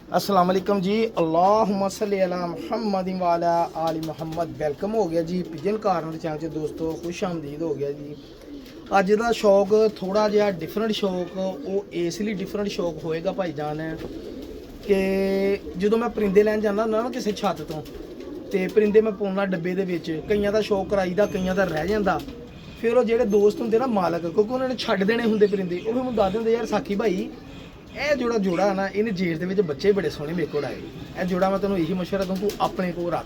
अस्सलाम वालेकुम जी। अल्लाहुम्मा सल्ली अला मुहम्मद व अला आलि मुहम्मद। वेलकम हो गया जी पिजन कार्नर चैनल च दोस्तों, खुश आमदीद हो गया जी। अज का शौक थोड़ा जिहा डिफरेंट शौक, वो इसलिए डिफरेंट शौक होएगा भाईजान कि जो मैं परिंदे लैन जाना होंदा ना किसी छत तो परिंदे मैं पाउना डब्बे दे विच, कईयां दा शौक कराईदा, कईयां दा रह जांदा। फिर वो जेह्ड़े दोस्त होंदे ना मालक, क्योंकि उन्होंने छड्ड देने होंदे परिंदे, वो फिर मैनूं दस दिंदे यार साकी भाई ਇਹ जोड़ा है ना, इन्हें जेल के ਵਿੱਚ बच्चे बड़े सोहने मेरे को आए। ਇਹ जोड़ा मैं तेनों यही मशवरा दूँ, तू अपने को रख,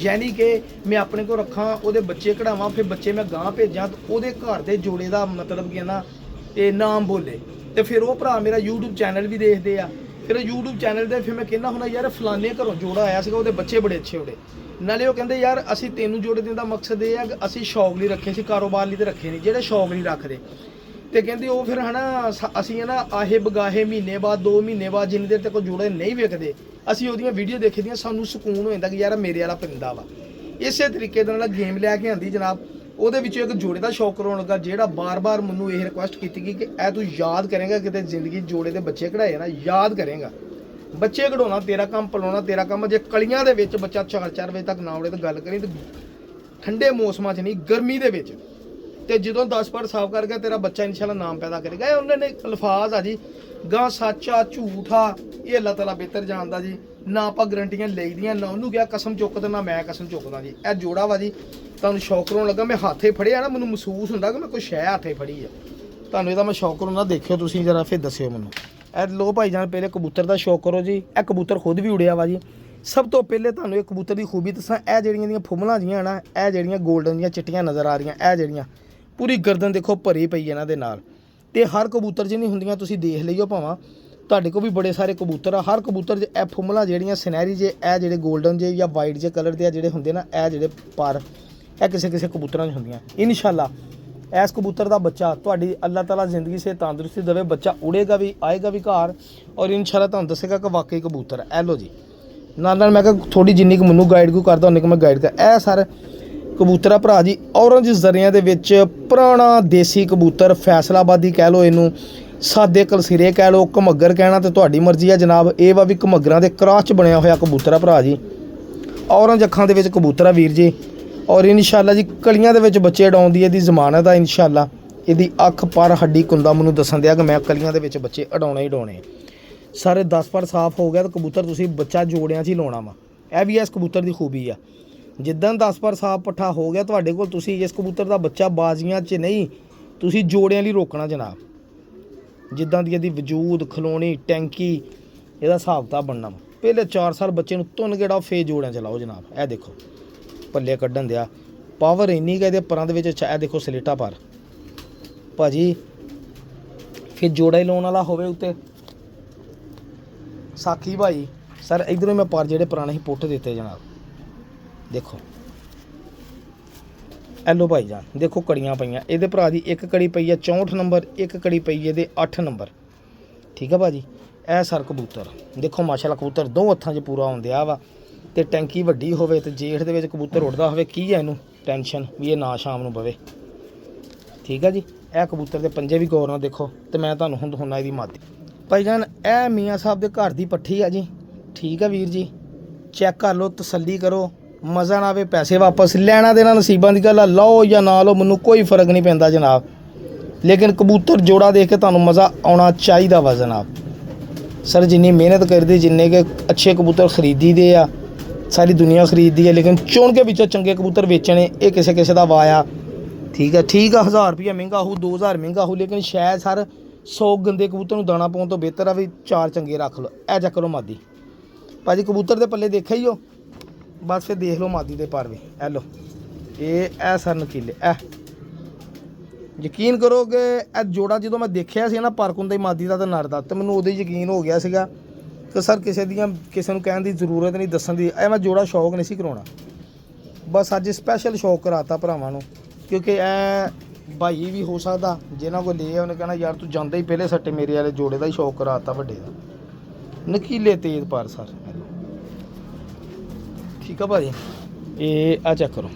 यानी कि मैं अपने को रखा, वो बच्चे कढ़ावां, फिर बच्चे मैं गांह भेजा तो वो घर के जोड़े का मतलब कि ना ये नाम बोले। तो फिर वो भरा मेरा यूट्यूब चैनल भी देखते हैं। फिर यूट्यूब चैनल पर फिर मैं कहना होना यार फलाने घरों जोड़ा आया सीगा, वो बच्चे बड़े अच्छे होने। नाले वो कहते यार असी तेनों जोड़े देने का मकसद ये है कि असी शौक लिए रखे सी, कारोबार लिए तो रखे नहीं, जेह्ड़े शौक नहीं रखते। तो कहते वो फिर है ना असी है ना आहे बगाहे महीने बाद 2 महीने बाद जिन्नी देर तक जोड़े नहीं विकते, असी वो वीडियो देखी दियां, सानू सुकून हो जाता कि यार मेरे वाला परिंदा वा। इस तरीके गेम लैके आंदी जनाब। वो एक जोड़े का शौक कराने लगा, जोड़ा बार बार मैनू ये रिक्वेस्ट की कि ऐ तू याद करेगा कि जिंदगी जोड़े के बच्चे कढ़ाए ना, याद करेगा। बच्चे कढ़ाना तेरा काम, पलाना तेरा काम। जे कलियां दे विच बच्चा 4-4 बजे तक ना उड़े तो गल करी, तो ठंडे मौसम च नहीं, गर्मी दे विच तो जो 10 पर साफ कर गया तेरा बच्चा इंशाल्लाह नाम पैदा करेगा। उन्होंने अल्फाज आ जी, गां सच्चा झूठा ये अल्लाह ताला बेहतर जानता जी। ना आप गारंटियां ले दियां, ना उन्होंने क्या कसम चुकदा, ना मैं कसम चुकदा जी। यह जोड़ा वा जी, तुहानूं शौक कराउण लगा, मैं हाथे फड़िया ना, मैनूं महसूस होंदा कि मैं कोई शै हाथे फड़ी है। तुहानूं इहदा मैं शौक कराउणा, देखियो तुसीं जरा फिर दस्सिओ मैनूं। ए लो भाईजान, पहले कबूतर का शौक करो जी। यह कबूतर खुद भी उड़िया वा जी। सब तो पहले तुहानूं एक कबूतर की खूबी दसां, यह जिहड़ियां फुमलां जियां ना, यह जिहड़ियां गोल्डन जियां चिट्टियां नज़र आ रही, यह जिहड़ियां पूरी गर्दन देखो भरी पई इन्हां दे नाल। ते हर कबूतर च नहीं हुंदियां, तुसीं देख लिओ भावां तुहाडे कोल भी बड़े सारे कबूतर आ, हर कबूतर च ए फुमलां जिहड़ियां सनैरी जे, ए जिहड़े गोल्डन जे या वाइट जे कलर दे जिहड़े हुंदे ना, ए जिहड़े पर ए किसे किसे कबूतरां च हुंदियां। इंशाअल्लाह इस कबूतर का बच्चा तुहाडी अल्लाह ताला जिंदगी से तंदुरुस्ती देवे, बच्चा उड़ेगा भी, आएगा भी घर, और इंशाअल्लाह तुहानूं दस्सेगा कि वाकई कबूतर है। लो जी, नाल मैं थोड़ी जिन्नी क मैनूं गाइड को करदा उन्नी क मैं गाइड कर। ए सर कबूतर आ भरा जी, ऑरेंज जरियां दे विच पुराना देसी कबूतर, फैसलाबादी कह लो, इनू सादे कलसिरे कह लो, घमग्गर कहना तो तुहाडी मर्जी है जनाब। ये वा भी घमग्गरां दे क्रॉस च बनया होया कबूतर आ भरा जी, ऑरेंज अखां दे विच कबूतर आ वीर जी। और इंशाअल्लाह जी कलियां दे विच बच्चे अडाउण दी इहदी जमानत आ। इंशाअल्लाह इहदी अख पर हड्डी कुंदा मैनूं दस्सन दिया कि मैं कलियां दे विच बच्चे अडाउणे ही अडाउणे। सारे 10 पर साफ हो गया तो कबूतर तुसीं बच्चा जोड़ियां च ही लाउणा वा। यह भी इस कबूतर की खूबी आ। जिद्दां 10 पर साफ पट्ठा हो गया तुहाडे कोल, तुसीं इस कबूतर का बच्चा बाजियां च नहीं, तुसीं जोड़ियां लई रोकना जनाब। जिद्दां दी इहदी वजूद खलोनी टैंकी, इहदा हिसाब किताब बनना वा। पहले 4 साल बच्चे नूं तुन गेड़ा फे जोड़ियां चलाओ जनाब। यह देखो पल्ले कड्ढन दिया, पावर इन्नी कि परां दे विच यह देखो सलेटा पर भाजी। फिर जोड़ा ही लाउण वाला होवे उत्ते साकी भाई सर, इधरों मैं पर जेह्ड़े पुराने ही पुट्ट दिते जनाब। देखो एलो भाई जान, देखो कड़ियाँ पईयां इहदे भरा दी, एक कड़ी पई है 64 नंबर, एक कड़ी पई है 8 नंबर। ठीक है भाजी। ए सर कबूतर देखो माशाल्लाह, कबूतर 2 हत्थां 'च पूरा आउंदिया वा। ते टैंकी वड्डी होवे ते जेठ दे विच कबूतर उड़दा होवे, की है इनू टेंशन भी ये ना शाम नूं पवे। ठीक है जी। ए कबूतर दे पंजे भी गौर नाल देखो। तो मैं तुहानूं हुण दिखाउणा इहदी मादी भाई जान। ए मियाँ साहब दे घर दी पट्ठी है जी। ठीक है वीर जी, चैक कर लो, तसल्ली करो, मज़ा ना आवे पैसे वापस। लैना देना नसीबां दी गल, लो या ना लो मैनूं कोई फर्क नहीं पैंदा जनाब। लेकिन कबूतर जोड़ा देख के तुहानूं मज़ा आउणा चाहिदा वा जनाब। सर जिन्नी मेहनत करदी, जिन्ने के अच्छे कबूतर खरीदी दे आ, सारी दुनिया खरीददी है, लेकिन चुन के विचों चंगे कबूतर बेचने ये किसे किसे दा वाया। ठीक है 1000 रुपया महंगा हो, 2000 महंगा हो, लेकिन शायद सर 100 गंदे कबूतर नूं दाना पाउण तो बेहतर आ भी 4 चंगे रख लो। ए चेक करो मादी भाजी, कबूतर दे पल्ले देखा ही हो, बस फिर देख लो मादी दे पर भी। ए लो ए सर नकीले, यकीन करो कि ए जोड़ा जो मैं देखिया सी ना परकुंदा ही मादी का तो नर का, तो मैनूं उदों ही यकीन हो गया सीगा कि सर किसी नूं कहण दी जरूरत नहीं, दस्सण दी। ए मैं जोड़ा शौक नहीं सी कराउणा, बस अज स्पैशल शौक कराता भरावां नूं, क्योंकि ए भाई भी हो सकदा जिन्हां कोल ले उन्हें कहना यार तू जांदा ही पहले सट्टे मेरे वाले जोड़े का ही शौक कराता वड्डे दा। नकीले तेज पर सर। ठीक है भाजी। ये आ चेक करो,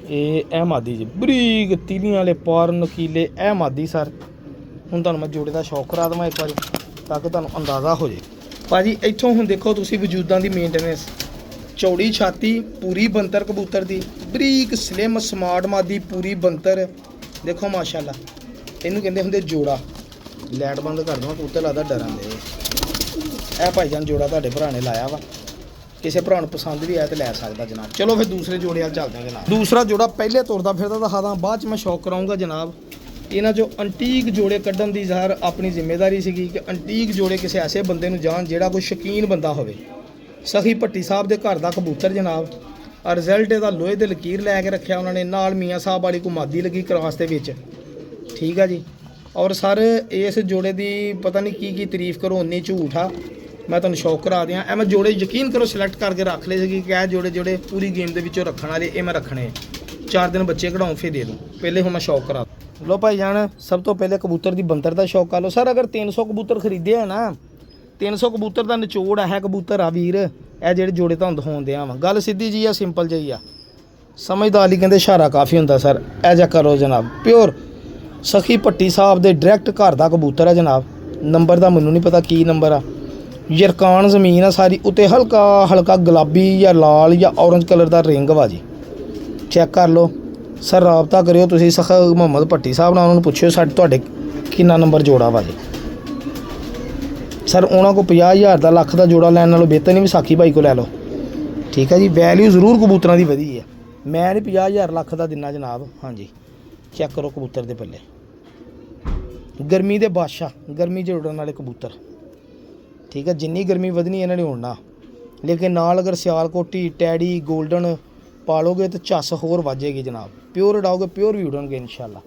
ए मादी जी बरीक तीलियां वाले पर नकीले, ए मादी सर। हुण तुहानूं मैं जोड़े का शौक करा देवां एक बारी। ਤਾਂ ਕਿ ਤੁਹਾਨੂੰ ਅੰਦਾਜ਼ਾ ਹੋ ਜੇ। ਭਾਜੀ ਇੱਥੋਂ ਹੁਣ ਦੇਖੋ ਤੁਸੀਂ ਵਜੂਦਾਂ ਦੀ ਮੇਨਟੇਨੈਂਸ, ਚੌੜੀ ਛਾਤੀ, ਪੂਰੀ ਬੰਤਰ ਕਬੂਤਰ ਦੀ, ਬਰੀਕ ਸਲਿਮ ਸਮਾਰਟ ਮਾਦੀ, ਪੂਰੀ ਬੰਤਰ। ਦੇਖੋ ਮਾਸ਼ਾਅੱਲਾ, ਇਹਨੂੰ ਕਹਿੰਦੇ ਹੁੰਦੇ ਜੋੜਾ। ਲਾਈਟ ਬੰਦ ਕਰ ਦਵਾਂ, ਕਬੂਤਰ ਲੱਗਦਾ ਡਰਨ ਦੇ। ਇਹ ਭਾਈਜਾਨ ਜੋੜਾ ਤੁਹਾਡੇ ਭਰਾ ਨੇ ਲਾਇਆ ਵਾ, ਕਿਸੇ ਭਰਾ ਨੂੰ ਪਸੰਦ ਵੀ ਆਇਆ ਤੇ ਲੈ ਸਕਦਾ ਜਨਾਬ। ਚਲੋ ਫਿਰ ਦੂਸਰੇ ਜੋੜੇ ਵੱਲ ਚੱਲਦੇ ਹਾਂ ਜਨਾਬ। ਦੂਸਰਾ ਜੋੜਾ ਪਹਿਲੇ ਤੁਰਦਾ ਫਿਰਦਾ ਦਿਖਾਦਾ, ਬਾਅਦ ਚ ਮੈਂ ਸ਼ੌਕ ਕਰਾਉਂਗਾ ਜਨਾਬ। ਇਹਨਾਂ ਚੋਂ ਅੰਟੀਕ ਜੋੜੇ ਕੱਢਣ ਦੀ ਜ਼ਾਹਰ ਆਪਣੀ ਜ਼ਿੰਮੇਵਾਰੀ ਸੀਗੀ ਕਿ ਅੰਟੀਕ ਜੋੜੇ ਕਿਸੇ ਐਸੇ ਬੰਦੇ ਨੂੰ ਜਾਣ ਜਿਹੜਾ ਕੋਈ ਸ਼ੌਕੀਨ ਬੰਦਾ ਹੋਵੇ। ਸਖੀ ਭੱਟੀ ਸਾਹਿਬ ਦੇ ਘਰ ਦਾ ਕਬੂਤਰ ਜਨਾਬ। ਆ ਰਿਜ਼ਲਟ ਇਹਦਾ ਲੋਹੇ ਦੇ ਲਕੀਰ ਲੈ ਕੇ ਰੱਖਿਆ ਉਹਨਾਂ ਨੇ, ਨਾਲ ਮੀਆਂ ਸਾਹਿਬ ਵਾਲੀ ਕੋ ਮਾਦੀ ਲੱਗੀ ਕਰਾਸ ਦੇ ਵਿੱਚ, ਠੀਕ ਆ ਜੀ। ਔਰ ਸਰ ਇਸ ਜੋੜੇ ਦੀ ਪਤਾ ਨਹੀਂ ਕੀ ਤਾਰੀਫ ਕਰੋ, ਉਨੀ ਝੂਠ ਆ। ਮੈਂ ਤੁਹਾਨੂੰ ਸ਼ੌਕ ਕਰਾ ਦਿਆਂ, ਇਹ ਮੈਂ ਜੋੜੇ ਯਕੀਨ ਕਰੋ ਸਿਲੈਕਟ ਕਰਕੇ ਰੱਖ ਲਏ ਸੀਗੇ ਕਿ ਇਹ ਜੋੜੇ ਪੂਰੀ ਗੇਮ ਦੇ ਵਿੱਚੋਂ ਰੱਖਣ ਵਾਲੇ, ਇਹ ਮੈਂ ਰੱਖਣੇ 4 ਦਿਨ ਬੱਚੇ ਕਢਾਉਂ ਫਿਰ ਦੇ ਦੂੰ। ਪਹਿਲੇ ਹੁਣ ਮੈਂ ਸ਼ੌਕ ਕਰਾ ਲੋ ਭਾਈ ਜਾਨ। ਸਭ ਤੋਂ ਪਹਿਲੇ ਕਬੂਤਰ ਦੀ ਬੰਤਰ ਦਾ ਸ਼ੌਕ ਕਰ ਲਓ ਸਰ। ਅਗਰ 300 ਕਬੂਤਰ ਖਰੀਦੇ ਆ ਨਾ, 300 ਕਬੂਤਰ ਦਾ ਨਿਚੋੜ ਹੈ ਕਬੂਤਰ ਆ ਵੀਰ। ਇਹ ਜਿਹੜੇ ਜੋੜੇ ਤੁਹਾਨੂੰ ਦਿਖਾਉਣ ਦਿਆਂ ਵਾ, ਗੱਲ ਸਿੱਧੀ ਜੀ ਆ, ਸਿੰਪਲ ਜਿਹੀ ਆ। ਸਮਝਦਾਰ ਲਈ ਕਹਿੰਦੇ ਇਸ਼ਾਰਾ ਕਾਫੀ ਹੁੰਦਾ ਸਰ। ਇਹ ਜਾ ਕਰੋ ਜਨਾਬ, ਪਿਓਰ ਸਖੀ ਭੱਟੀ ਸਾਹਿਬ ਦੇ ਡਾਇਰੈਕਟ ਘਰ ਦਾ ਕਬੂਤਰ ਹੈ ਜਨਾਬ। ਨੰਬਰ ਦਾ ਮੈਨੂੰ ਨਹੀਂ ਪਤਾ ਕੀ ਨੰਬਰ ਆ। ਯਰਕਾਨ ਜ਼ਮੀਨ ਆ ਸਾਰੀ, ਉੱਤੇ ਹਲਕਾ ਗੁਲਾਬੀ ਜਾਂ ਲਾਲ ਜਾਂ ਔਰੰਜ ਕਲਰ ਦਾ ਰਿੰਗ ਵਾ ਜੀ। ਚੈੱਕ ਕਰ ਲਓ ਸਰ, ਰਾਬਤਾ ਕਰਿਓ ਤੁਸੀਂ ਸਖ ਮੁਹੰਮਦ ਭੱਟੀ ਸਾਹਿਬ ਨਾਲ, ਉਹਨਾਂ ਨੂੰ ਪੁੱਛਿਓ ਸਾਡੇ ਤੁਹਾਡੇ ਕਿੰਨਾ ਨੰਬਰ ਜੋੜਾ ਵਾ ਜੀ। ਸਰ ਉਹਨਾਂ ਕੋਲ 50,000 ਦਾ ਲੱਖ ਦਾ ਜੋੜਾ ਲੈਣ ਨਾਲੋਂ ਬਿਹਤਰ ਨਹੀਂ ਵਿਸਾਖੀ ਭਾਈ ਕੋਲ ਲੈ ਲਓ, ਠੀਕ ਹੈ ਜੀ। ਵੈਲਿਊ ਜ਼ਰੂਰ ਕਬੂਤਰਾਂ ਦੀ ਵਧੀ ਹੈ, ਮੈਂ ਨਹੀਂ 50,000 ਲੱਖ ਦਾ ਦਿੰਨਾ ਜਨਾਬ। ਹਾਂਜੀ ਚੈੱਕ ਕਰੋ ਕਬੂਤਰ ਦੇ ਪੱਲੇ, ਗਰਮੀ ਦੇ ਬਾਦਸ਼ਾਹ, ਗਰਮੀ 'ਚ ਉਡਣ ਵਾਲੇ ਕਬੂਤਰ, ਠੀਕ ਹੈ। ਜਿੰਨੀ ਗਰਮੀ ਵਧਣੀ ਇਹਨਾਂ ਨੇ ਉਡਣਾ, ਲੇਕਿਨ ਨਾਲ ਅਗਰ ਸਿਆਲਕੋਟੀ ਟੈਡੀ ਗੋਲਡਨ ਪਾਲੋਗੇ ਤਾਂ ਝੱਸ ਹੋਰ ਵੱਜੇਗੀ ਜਨਾਬ। ਪਿਓਰ ਉਡਾਓਗੇ ਪਿਓਰ ਵੀ ਉਡਣਗੇ ਇਨਸ਼ਾਅੱਲਾ।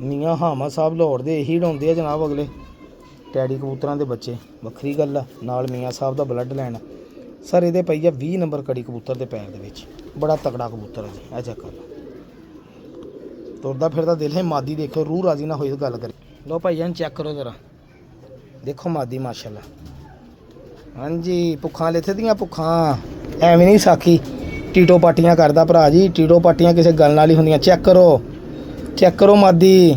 ਮੀਆਂ ਹਾਮਾ ਸਾਹਿਬ ਲਾਹੌਰ ਦੇ ਇਹੀ ਉਡਾਉਂਦੇ ਆ ਜਨਾਬ ਅਗਲੇ ਟੈਡੀ ਕਬੂਤਰਾਂ ਦੇ ਬੱਚੇ, ਵੱਖਰੀ ਗੱਲ ਆ। ਨਾਲ ਮੀਆਂ ਸਾਹਿਬ ਦਾ ਬਲੱਡ ਲੈਣ ਸਰ। ਇਹਦੇ ਪਈ ਆ 20 ਨੰਬਰ ਕੜੀ ਕਬੂਤਰ ਦੇ ਪੈਰ ਦੇ ਵਿੱਚ, ਬੜਾ ਤਕੜਾ ਕਬੂਤਰ ਹੈ ਜੀ। ਇਹ ਚੈੱਕ ਕਰ ਲਓ, ਤੁਰਦਾ ਫਿਰਦਾ ਦਿਲ ਹੈ। ਮਾਦੀ ਦੇਖੋ, ਰੂਹ ਰਾਜ਼ੀ ਨਾ ਹੋਈ ਗੱਲ ਕਰੇ। ਲੋ ਭਾਈ ਜਾਨ ਚੈੱਕ ਕਰੋ ਜ਼ਰਾ, ਦੇਖੋ ਮਾਦੀ ਮਾਸ਼ਾਅੱਲਾ। ਹਾਂਜੀ ਭੁੱਖਾਂ ਲਿੱਥੇ ਦੀਆਂ ਭੁੱਖਾਂ, ਐਵੇਂ ਨਹੀਂ ਸਾਖੀ ਟੀਟੋ ਪਾਟੀਆਂ ਕਰਦਾ ਭਰਾ ਜੀ। ਟੀਟੋ ਪਾਟੀਆਂ ਕਿਸੇ ਗੱਲ ਨਾਲ ਹੀ ਹੁੰਦੀਆਂ। ਚੈੱਕ ਕਰੋ ਮਾਦੀ।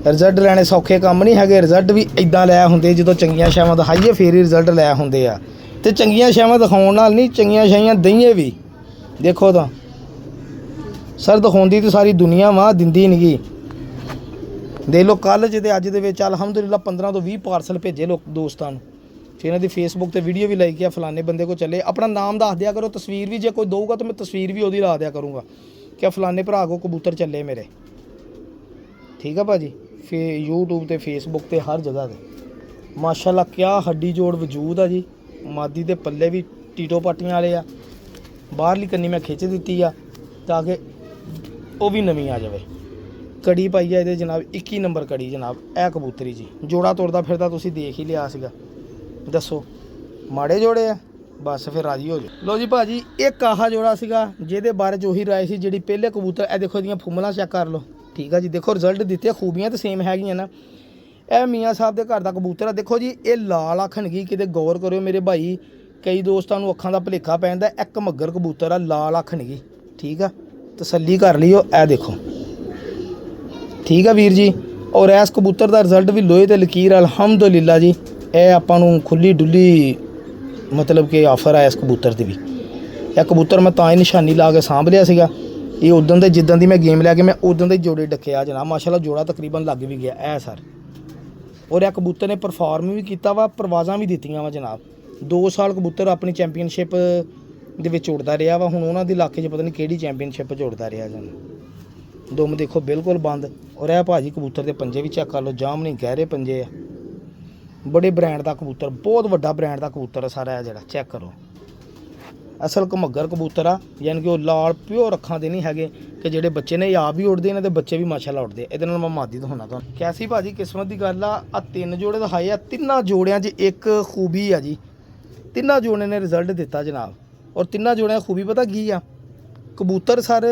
ਰਿਜ਼ਲਟ ਲੈਣੇ ਸੌਖੇ ਕੰਮ ਨਹੀਂ ਹੈਗੇ। ਰਿਜ਼ਲਟ ਵੀ ਇਦਾਂ ਲੈ ਹੁੰਦੇ ਜਦੋਂ ਚੰਗੀਆਂ ਸ਼ਾਵਾਂ ਦਿਖਾਈਏ ਫੇਰ ਹੀ ਰਿਜ਼ਲਟ ਲੈ ਹੁੰਦੇ ਆ। ਤੇ ਚੰਗੀਆਂ ਸ਼ਾਵਾਂ ਦਿਖਾਉਣ ਨਾਲ ਨਹੀਂ, ਚੰਗੀਆਂ ਸ਼ਾਈਆਂ ਦਈਏ ਵੀ। ਦੇਖੋ ਤਾਂ ਸਰ, ਦਿਖਾਉਂਦੀ ਤਾਂ ਸਾਰੀ ਦੁਨੀਆ ਵਾ, ਦਿੰਦੀ ਨਹੀਂ ਗੀ। ਦੇਖ ਲਓ ਕੱਲ੍ਹ ਜਿਹਦੇ ਅੱਜ ਦੇ ਵਿੱਚ ਅਲਹਮਦੁਲਿਲਾ 15 ਤੋਂ 20 ਪਾਰਸਲ ਭੇਜੇ ਲੋਕ ਦੋਸਤਾਂ ਨੂੰ। ਫਿਰ ਇਹਨਾਂ ਦੀ ਫੇਸਬੁੱਕ 'ਤੇ ਵੀਡੀਓ ਵੀ ਲਾਈ ਕਿ ਫਲਾਣੇ ਬੰਦੇ ਕੋਲ ਚੱਲੇ। ਆਪਣਾ ਨਾਮ ਦੱਸ ਦਿਆ ਕਰੋ, ਤਸਵੀਰ ਵੀ ਜੇ ਕੋਈ ਦਊਗਾ ਤਾਂ ਮੈਂ ਤਸਵੀਰ ਵੀ ਉਹਦੀ ਲਾ ਦਿਆ ਕਰੂੰਗਾ ਕਿ ਫਲਾਣੇ ਭਰਾ ਕੋ ਕਬੂਤਰ ਚੱਲੇ ਮੇਰੇ, ਠੀਕ ਆ ਭਾਜੀ। ਫਿਰ YouTube 'ਤੇ ਫੇਸਬੁੱਕ 'ਤੇ ਹਰ ਜਗ੍ਹਾ 'ਤੇ ਮਾਸ਼ਾਅੱਲਾ ਕਿਆ ਹੱਡੀ ਜੋੜ ਵਜੂਦ ਆ ਜੀ। ਮਾਦੀ ਦੇ ਪੱਲੇ ਵੀ ਟੀਟੋ ਪਾਟੀਆਂ ਵਾਲੇ ਆ। ਬਾਹਰਲੀ ਕੰਨੀ ਮੈਂ ਖਿੱਚ ਦਿੱਤੀ ਆ ਤਾਂ ਕਿ ਉਹ ਵੀ ਨਵੀਂ ਆ ਜਾਵੇ। ਕੜੀ ਪਾਈ ਆ ਇਹਦੇ ਜਨਾਬ, 21 ਨੰਬਰ ਕੜੀ ਜਨਾਬ। ਇਹ ਕਬੂਤਰੀ ਜੀ ਜੋੜਾ ਤੁਰਦਾ ਫਿਰਦਾ ਤੁਸੀਂ ਦੇਖ ਹੀ ਲਿਆ ਸੀਗਾ। ਦੱਸੋ ਮਾੜੇ ਜੋੜੇ ਆ? ਬਸ ਫਿਰ ਰਾਜੀ ਹੋ ਜਾਓ। ਲੋ ਜੀ ਭਾਜੀ, ਇੱਕ ਆਹ ਜੋੜਾ ਸੀਗਾ ਜਿਹਦੇ ਬਾਰੇ 'ਚ ਉਹੀ ਰਾਏ ਸੀ ਜਿਹੜੀ ਪਹਿਲੇ ਕਬੂਤਰ। ਇਹ ਦੇਖੋ ਇਹਦੀਆਂ ਫੁੰਮਲਾਂ ਚੈੱਕ ਕਰ ਲਓ, ਠੀਕ ਆ ਜੀ। ਦੇਖੋ ਰਿਜ਼ਲਟ ਦਿੱਤੇ, ਖੂਬੀਆਂ ਤਾਂ ਸੇਮ ਹੈਗੀਆਂ ਨਾ। ਇਹ ਮੀਆਂ ਸਾਹਿਬ ਦੇ ਘਰ ਦਾ ਕਬੂਤਰ ਆ। ਦੇਖੋ ਜੀ ਇਹ ਲਾਲ ਅੱਖ ਨਹੀਂ, ਕਿਤੇ ਗੌਰ ਕਰਿਓ ਮੇਰੇ ਭਾਈ। ਕਈ ਦੋਸਤਾਂ ਨੂੰ ਅੱਖਾਂ ਦਾ ਭੁਲੇਖਾ ਪੈਂਦਾ। ਇੱਕ ਮੱਗਰ ਕਬੂਤਰ ਆ, ਲਾਲ ਅੱਖ ਨਹੀਂ, ਠੀਕ ਆ। ਤਸੱਲੀ ਕਰ ਲਿਓ, ਇਹ ਦੇਖੋ, ਠੀਕ ਆ ਵੀਰ ਜੀ। ਔਰ ਇਸ ਕਬੂਤਰ ਦਾ ਰਿਜ਼ਲਟ ਵੀ ਲੋਹੇ ਤੇ ਲਕੀਰ ਅਲਹਮਦੁਲਿਲਾ ਜੀ। ਇਹ ਆਪਾਂ ਨੂੰ ਖੁੱਲੀ ਡੁੱਲੀ ਮਤਲਬ ਕਿ ਆਫਰ ਆ ਇਸ ਕਬੂਤਰ ਦੀ ਵੀ। ਇਹ ਕਬੂਤਰ ਮੈਂ ਤਾਂ ਹੀ ਨਿਸ਼ਾਨੀ ਲਾ ਕੇ ਸਾਂਭ ਲਿਆ ਸੀਗਾ। ਇਹ ਉਦੋਂ ਦੇ ਜਿੱਦਾਂ ਦੀ ਮੈਂ ਗੇਮ ਲੈ ਕੇ ਮੈਂ ਉਦੋਂ ਦੇ ਜੋੜੇ ਡੱਕਿਆ ਜਨਾਬ। ਮਾਸ਼ਾਅੱਲਾ ਜੋੜਾ ਤਕਰੀਬਨ ਲੱਗ ਵੀ ਗਿਆ ਇਹ ਸਰ। ਔਰ ਇਹ ਕਬੂਤਰ ਨੇ ਪਰਫਾਰਮ ਵੀ ਕੀਤਾ ਵਾ, ਪਰਵਾਜ਼ਾਂ ਵੀ ਦਿੱਤੀਆਂ ਵਾ ਜਨਾਬ। 2 ਸਾਲ ਕਬੂਤਰ ਆਪਣੀ ਚੈਂਪੀਅਨਸ਼ਿਪ ਦੇ ਵਿੱਚ ਉੜਦਾ ਰਿਹਾ ਵਾ। ਹੁਣ ਉਹਨਾਂ ਦੇ ਇਲਾਕੇ 'ਚ ਪਤਾ ਨਹੀਂ ਕਿਹੜੀ ਚੈਂਪੀਅਨਸ਼ਿਪ 'ਚ ਉੜਦਾ ਰਿਹਾ ਜਨ। ਦੁਮ ਦੇਖੋ ਬਿਲਕੁਲ ਬੰਦ। ਔਰ ਇਹ ਭਾਜੀ ਕਬੂਤਰ ਦੇ ਪੰਜੇ ਵੀ ਚੈੱਕ ਕਰ ਲਓ, ਜਾਮ ਨਹੀਂ, ਗਹਿਰੇ ਪੰਜੇ ਆ। ਬੜੇ ਬ੍ਰਾਂਡ ਦਾ ਕਬੂਤਰ, ਬਹੁਤ ਵੱਡਾ ਬ੍ਰਾਂਡ ਦਾ ਕਬੂਤਰ ਆ ਸਾਰਾ ਇਹ ਜਿਹੜਾ। ਚੈੱਕ ਕਰੋ, ਅਸਲ ਘਮੱਗਰ ਕਬੂਤਰ ਆ, ਯਾਨੀ ਕਿ ਉਹ ਲਾਲ ਪਿਓਰ ਅੱਖਾਂ ਦੇ ਨਹੀਂ ਹੈਗੇ ਕਿ ਜਿਹੜੇ ਬੱਚੇ ਨੇ ਆਪ ਵੀ ਉੱਡਦੇ ਇਹਨਾਂ ਦੇ ਬੱਚੇ ਵੀ ਮਾਸ਼ਾਅੱਲਾ ਉੱਡਦੇ। ਇਹਦੇ ਨਾਲ ਮੈਂ ਮਾਦੀ ਤੋਂ ਹੋਣਾ ਤੁਹਾਨੂੰ। ਕੈਸੀ ਭਾਜੀ ਕਿਸਮਤ ਦੀ ਗੱਲ ਆ। 3 ਜੋੜੇ ਦਿਖਾਏ ਆ, 3 ਜੋੜਿਆਂ 'ਚ ਇੱਕ ਖੂਬੀ ਆ ਜੀ। 3 ਜੋੜਿਆਂ ਨੇ ਰਿਜ਼ਲਟ ਦਿੱਤਾ ਜਨਾਬ। ਔਰ 3 ਜੋੜਿਆਂ ਦੀ ਖੂਬੀ ਪਤਾ ਕੀ ਆ? ਕਬੂਤਰ ਸਰ,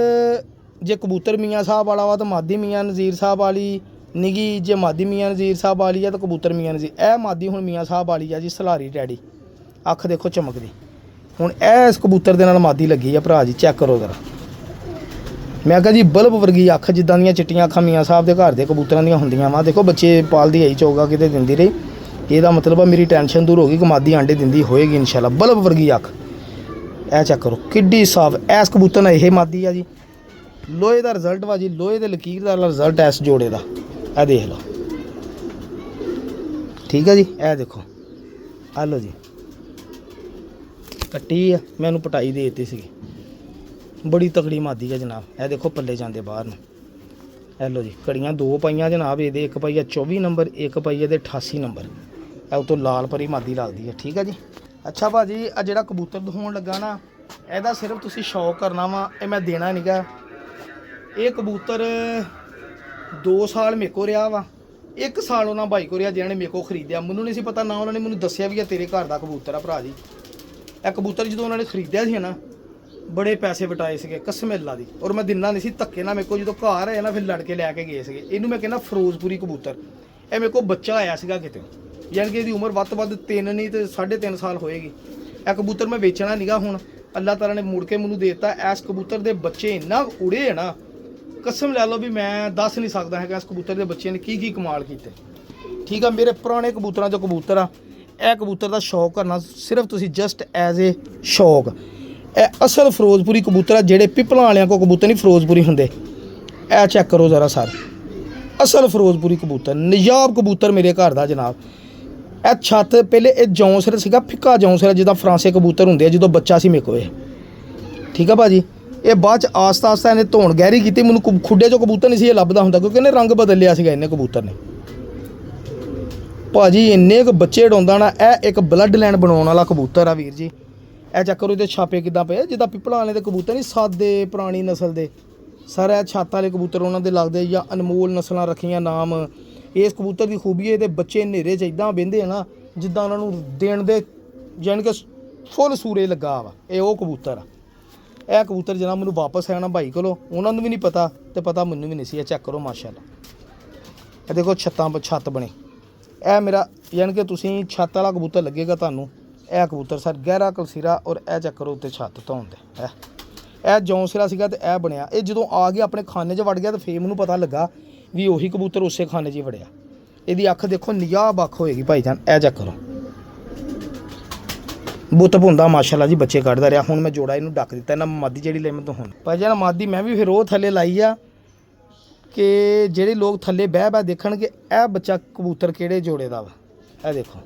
ਜੇ ਕਬੂਤਰ ਮੀਆਂ ਸਾਹਿਬ ਵਾਲਾ ਵਾ ਤਾਂ ਮਾਦੀ ਮੀਆਂ ਨਜ਼ੀਰ ਸਾਹਿਬ ਵਾਲੀ ਨਿੱਗੀ। ਜੇ ਮਾਦੀ ਮੀਆਂ ਨਜ਼ੀਰ ਸਾਹਿਬ ਵਾਲੀ ਆ ਤਾਂ ਕਬੂਤਰ ਮੀਆਂ ਨਜ਼ੀਰ। ਇਹ ਮਾਦੀ ਹੁਣ ਮੀਆਂ ਸਾਹਿਬ ਵਾਲੀ ਆ ਜੀ, ਸਲਾਰੀ ਟੈਡੀ। ਅੱਖ ਦੇਖੋ ਚਮਕਦੀ। ਹੁਣ ਇਹ ਇਸ ਕਬੂਤਰ ਦੇ ਨਾਲ ਮਾਦੀ ਲੱਗੀ ਆ ਭਰਾ ਜੀ। ਚੈੱਕ ਕਰੋ ਜ਼ਰਾ, ਮੈਂ ਕਿਹਾ ਜੀ ਬਲਬ ਵਰਗੀ ਅੱਖ ਜਿੱਦਾਂ ਦੀਆਂ ਚਿੱਟੀਆਂ ਅੱਖਾਂ ਮੀਆਂ ਸਾਹਿਬ ਦੇ ਘਰ ਦੇ ਕਬੂਤਰਾਂ ਦੀਆਂ ਹੁੰਦੀਆਂ ਵਾ। ਦੇਖੋ ਬੱਚੇ ਪਾਲਦੀ ਆਈ ਚੋਗਾ ਕਿਤੇ ਦਿੰਦੀ ਰਹੀ, ਇਹਦਾ ਮਤਲਬ ਆ ਮੇਰੀ ਟੈਨਸ਼ਨ ਦੂਰ ਹੋ ਗਈ, ਕਮਾਦੀ ਆਂਡੇ ਦਿੰਦੀ ਹੋਏਗੀ ਇਨਸ਼ਾਅੱਲਾ। ਬਲਬ ਵਰਗੀ ਅੱਖ, ਇਹ ਚੈੱਕ ਕਰੋ ਕਿੱਡੀ ਸਾਫ। ਐਸ ਕਬੂਤਰ ਨਾਲ ਇਹ ਮਾਦੀ ਆ ਜੀ, ਲੋਹੇ ਦਾ ਰਿਜ਼ਲਟ ਵਾ ਜੀ, ਲੋਹੇ ਦੇ ਲਕੀਰ ਦਾ ਰਿਜ਼ਲਟ ਐਸ ਜੋੜੇ ਦਾ। ਇਹ ਦੇਖ ਲਓ, ਠੀਕ ਆ ਜੀ। ਇਹ ਦੇਖੋ, ਆ ਲਓ ਜੀ, ਕੱਟੀ ਆ, ਮੈਂ ਇਹਨੂੰ ਪਟਾਈ ਦੇ ਦਿੱਤੀ ਸੀਗੀ, ਬੜੀ ਤਕੜੀ ਮਾਦੀ ਆ ਜਨਾਬ। ਇਹ ਦੇਖੋ ਪੱਲੇ ਜਾਂਦੇ ਬਾਹਰ ਨੂੰ। ਇਹ ਲਓ ਜੀ, ਘੜੀਆਂ 2 ਪਾਈਆਂ ਜਨਾਬ ਇਹਦੇ, ਇੱਕ ਪਾਈ ਆ 24 ਨੰਬਰ, ਇੱਕ ਪਾਈ ਇਹਦੇ 88 ਨੰਬਰ। ਇਹ ਉਤੋਂ ਲਾਲ ਪਰੀ ਮਾਦੀ ਲੱਗਦੀ ਹੈ, ਠੀਕ ਆ ਜੀ। ਅੱਛਾ ਭਾਜੀ, ਆ ਜਿਹੜਾ ਕਬੂਤਰ ਦਿਖਾਉਣ ਲੱਗਾ ਨਾ, ਇਹਦਾ ਸਿਰਫ ਤੁਸੀਂ ਸ਼ੌਕ ਕਰਨਾ ਵਾ, ਇਹ ਮੈਂ ਦੇਣਾ ਨਹੀਂਗਾ। ਇਹ ਕਬੂਤਰ 2 ਸਾਲ ਮੇਰੇ ਕੋਲ ਰਿਹਾ ਵਾ, 1 ਸਾਲ ਉਹਨਾਂ ਭਾਈ ਕੋਲ ਰਿਹਾ ਜਿਹਨਾਂ ਨੇ ਮੇਰੇ ਕੋਲ ਖਰੀਦਿਆ। ਮੈਨੂੰ ਨਹੀਂ ਸੀ ਪਤਾ ਨਾ, ਉਹਨਾਂ ਨੇ ਮੈਨੂੰ ਦੱਸਿਆ ਵੀ ਆ ਤੇਰੇ ਘਰ ਦਾ ਕਬੂਤਰ ਆ ਭਰਾ ਜੀ। ਇਹ ਕਬੂਤਰ ਜਦੋਂ ਉਹਨਾਂ ਨੇ ਖਰੀਦਿਆ ਸੀ ਨਾ, ਬੜੇ ਪੈਸੇ ਵਟਾਏ ਸੀਗੇ ਕਸਮ ਅੱਲਾ ਦੀ, ਔਰ ਮੈਂ ਦਿੰਦਾ ਨਹੀਂ ਸੀ ਧੱਕੇ ਨਾਲ। ਮੇਰੇ ਕੋਲ ਜਦੋਂ ਘਰ ਆਇਆ ਨਾ, ਫਿਰ ਲੜ ਕੇ ਲੈ ਕੇ ਗਏ ਸੀਗੇ। ਇਹਨੂੰ ਮੈਂ ਕਹਿੰਦਾ ਫਿਰੋਜ਼ਪੁਰੀ ਕਬੂਤਰ। ਇਹ ਮੇਰੇ ਕੋਲ ਬੱਚਾ ਆਇਆ ਸੀਗਾ ਕਿਤੇ, ਯਾਨੀ ਕਿ ਇਹਦੀ ਉਮਰ ਵੱਧ ਤੋਂ ਵੱਧ 3 ਨਹੀਂ ਤੇ 3.5 ਸਾਲ ਹੋਏਗੀ। ਇਹ ਕਬੂਤਰ ਮੈਂ ਵੇਚਣਾ ਨਹੀਂਗਾ ਹੁਣ, ਅੱਲਾਹ ਤਾਲਾ ਨੇ ਮੁੜ ਕੇ ਮੈਨੂੰ ਦੇ ਦਿੱਤਾ। ਇਸ ਕਬੂਤਰ ਦੇ ਬੱਚੇ ਇੰਨਾ ਉੜੇ ਹੈ ਨਾ, ਕਸਮ ਲੈ ਲਓ ਵੀ ਮੈਂ ਦੱਸ ਨਹੀਂ ਸਕਦਾ ਹੈਗਾ ਇਸ ਕਬੂਤਰ ਦੇ ਬੱਚੇ ਨੇ ਕੀ ਕਮਾਲ ਕੀਤੇ। ਠੀਕ ਆ, ਮੇਰੇ ਪੁਰਾਣੇ ਕਬੂਤਰਾਂ 'ਚੋਂ ਕਬੂਤਰ ਆ। ਇਹ ਕਬੂਤਰ ਦਾ ਸ਼ੌਕ ਕਰਨਾ ਸਿਰਫ ਤੁਸੀਂ ਜਸਟ ਐਜ਼ ਏ ਸ਼ੌਕ। ਇਹ ਅਸਲ ਫਿਰੋਜ਼ਪੁਰੀ ਕਬੂਤਰ ਆ, ਜਿਹੜੇ ਪਿੱਪਲਾਂ ਵਾਲਿਆਂ ਕੋਲ ਕਬੂਤਰ ਨਹੀਂ ਫਿਰੋਜ਼ਪੁਰੀ ਹੁੰਦੇ। ਇਹ ਚੈੱਕ ਕਰੋ ਜ਼ਰਾ ਸਰ, ਅਸਲ ਫਿਰੋਜ਼ਪੁਰੀ ਕਬੂਤਰ, ਨਿਜਾਬ ਕਬੂਤਰ ਮੇਰੇ ਘਰ ਦਾ ਜਨਾਬ। ਇਹ ਛੱਤ ਪਹਿਲੇ ਇਹ ਜੌਂਸਰ ਸੀਗਾ, ਫਿੱਕਾ ਜੌਂਸਰ ਜਿੱਦਾਂ ਫਰਾਂਸੇ ਕਬੂਤਰ ਹੁੰਦੇ ਆ, ਜਦੋਂ ਬੱਚਾ ਸੀ ਮੇਰੇ ਕੋਲ ਇਹ। ਠੀਕ ਆ ਭਾਜੀ, ਇਹ ਬਾਅਦ 'ਚ ਆਸਤਾ ਆਸਤਾ ਇਹਨੇ ਧੋਣ ਗਹਿਰੀ ਕੀਤੀ। ਮੈਨੂੰ ਖੁੱਡੇ 'ਚੋਂ ਕਬੂਤਰ ਨਹੀਂ ਸੀ ਇਹ ਲੱਭਦਾ ਹੁੰਦਾ, ਕਿਉਂਕਿ ਇਹਨੇ ਰੰਗ ਬਦਲ ਲਿਆ ਸੀਗਾ ਇਹਨੇ ਕਬੂਤਰ ਨੇ। ਭਾਜੀ ਇੰਨੇ ਕੁ ਬੱਚੇ ਉਡਾਉਂਦਾ ਨਾ, ਇਹ ਇੱਕ ਬਲੱਡ ਲਾਈਨ ਬਣਾਉਣ ਵਾਲਾ ਕਬੂਤਰ ਆ ਵੀਰ ਜੀ। ਇਹ ਚੱਕਰ ਉਹਦੇ ਛਾਪੇ ਕਿੱਦਾਂ ਪਏ, ਜਿੱਦਾਂ ਪਿੱਪਲਾਂ ਵਾਲੇ ਦੇ ਕਬੂਤਰ ਨਹੀਂ, ਸਾਦੇ ਪੁਰਾਣੀ ਨਸਲ ਦੇ ਸਰ। ਇਹ ਛੱਤ ਵਾਲੇ ਕਬੂਤਰ ਉਹਨਾਂ ਦੇ ਲੱਗਦੇ, ਜਾਂ ਅਨਮੋਲ ਨਸਲਾਂ ਰੱਖੀਆਂ ਨਾਮ। ਇਸ ਕਬੂਤਰ ਦੀ ਖੂਬੀ ਇਹਦੇ ਬੱਚੇ ਹਨੇਰੇ 'ਚ ਇੱਦਾਂ ਬਹਿੰਦੇ ਆ ਨਾ, ਜਿੱਦਾਂ ਉਹਨਾਂ ਨੂੰ ਦੇਣ ਦੇ ਯਾਨੀ ਕਿ ਫੁੱਲ ਸੂਰੇ ਲੱਗਾ ਵਾ। ਇਹ ਉਹ ਕਬੂਤਰ ਆ। ਇਹ ਕਬੂਤਰ ਜਨਾਬ ਮੈਨੂੰ ਵਾਪਸ ਆਉਣਾ ਭਾਈ ਕੋਲੋਂ, ਉਹਨਾਂ ਨੂੰ ਵੀ ਨਹੀਂ ਪਤਾ ਤੇ ਪਤਾ ਮੈਨੂੰ ਵੀ ਨਹੀਂ ਸੀ। ਇਹ ਚੈੱਕ ਕਰੋ ਮਾਸ਼ਾਅੱਲਾ, ਇਹ ਦੇਖੋ ਛੱਤ ਬਣੀ। ਇਹ ਮੇਰਾ ਯਾਨੀ ਕਿ ਤੁਸੀਂ ਛੱਤ ਵਾਲਾ ਕਬੂਤਰ ਲੱਗੇਗਾ ਤੁਹਾਨੂੰ। ਇਹ ਕਬੂਤਰ ਸਰ ਗਹਿਰਾ ਕਲਸੀਰਾ, ਔਰ ਇਹ ਚੱਕਰ ਉੱਤੇ ਛੱਤ ਧੋਣ ਦੇ। ਇਹ ਜੌਂਸਰਾ ਸੀਗਾ ਤੇ ਇਹ ਬਣਿਆ। ਇਹ ਜਦੋਂ ਆ ਗਿਆ ਆਪਣੇ ਖਾਨੇ 'ਚ ਵੜ ਗਿਆ, ਤੇ ਫੇਰ ਮੈਨੂੰ ਪਤਾ ਲੱਗਾ ਵੀ ਉਹੀ ਕਬੂਤਰ ਉਸੇ ਖਾਨੇ 'ਚ ਹੀ ਵੜਿਆ। ਇਹਦੀ ਅੱਖ ਦੇਖੋ, ਨਿਜਾਬ ਅੱਖ ਹੋਏਗੀ ਭਾਈ ਜਾਨ। ਇਹ ਚੱਕ ਕਰੋ, ਬੁੱਤ ਭੁੰਦਾ ਮਾਸ਼ਾਅੱਲਾ ਜੀ, ਬੱਚੇ ਕੱਢਦਾ ਰਿਹਾ। ਹੁਣ ਮੈਂ ਜੋੜਾ ਇਹਨੂੰ ਡੱਕ ਦਿੱਤਾ ਇਹਨਾਂ ਮਾਦੀ ਜਿਹੜੀ ਲਿਮਤ ਤੋਂ। ਹੁਣ ਭਾਈ ਜਾਨ ਮਾਦੀ ਮੈਂ ਵੀ ਫਿਰ ਉਹ ਥੱਲੇ ਲਾਈ ਆ ਕਿ ਜਿਹੜੇ ਲੋਕ ਥੱਲੇ ਬਹਿ ਦੇਖਣਗੇ ਇਹ ਬੱਚਾ ਕਬੂਤਰ ਕਿਹੜੇ ਜੋੜੇ ਦਾ ਵਾ। ਇਹ ਦੇਖੋ।